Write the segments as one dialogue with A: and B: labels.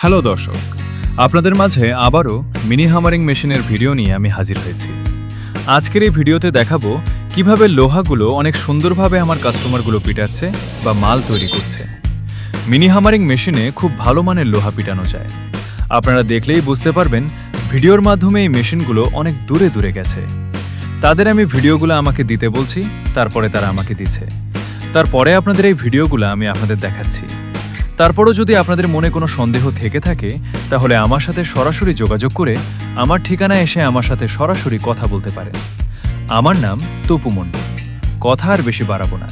A: Hello দর্শক, আপনাদের মাঝে আবারও মিনি হামারিং মেশিনের ভিডিও নিয়ে আমি হাজির হয়েছি। আজকের এই ভিডিওতে দেখাবো কিভাবে লোহাগুলো অনেক সুন্দরভাবে আমার কাস্টমারগুলো পিটাচ্ছে বা মাল তৈরি করছে। মিনি হামারিং মেশিনে খুব ভালো মানের লোহা পিটানো যায়। আপনারা দেখলেই বুঝতে পারবেন ভিডিওর মাধ্যমে এই মেশিনগুলো অনেক দূরে দূরে গেছে। তাদের আমি ভিডিওগুলো আমাকে দিতে বলছি, তারপরে তারা আমাকে দিচ্ছে। তারপরে আপনাদের এই ভিডিওগুলো আমি আপনাদের দেখাচ্ছি। তারপরও যদি আপনাদের মনে কোনো সন্দেহ থেকে থাকে তাহলে আমার সাথে সরাসরি যোগাযোগ করে আমার ঠিকানায় এসে আমার সাথে সরাসরি কথা বলতে পারেন। আমার নাম তপু মণ্ডল। কথা আর বেশি বাড়াবো না।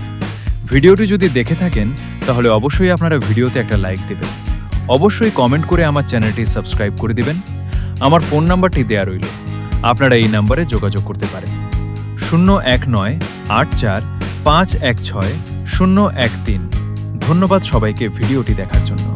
A: ভিডিওটি যদি দেখে থাকেন তাহলে অবশ্যই আপনারা ভিডিওতে একটা লাইক দেবেন। অবশ্যই কমেন্ট করে আমার চ্যানেলটি সাবস্ক্রাইব করে দিবেন। আমার ফোন নাম্বারটি দেয়া রইল, আপনারা এই নাম্বারে যোগাযোগ করতে পারেন 01984516013। ধন্যবাদ সবাইকে ভিডিওটি দেখার জন্য।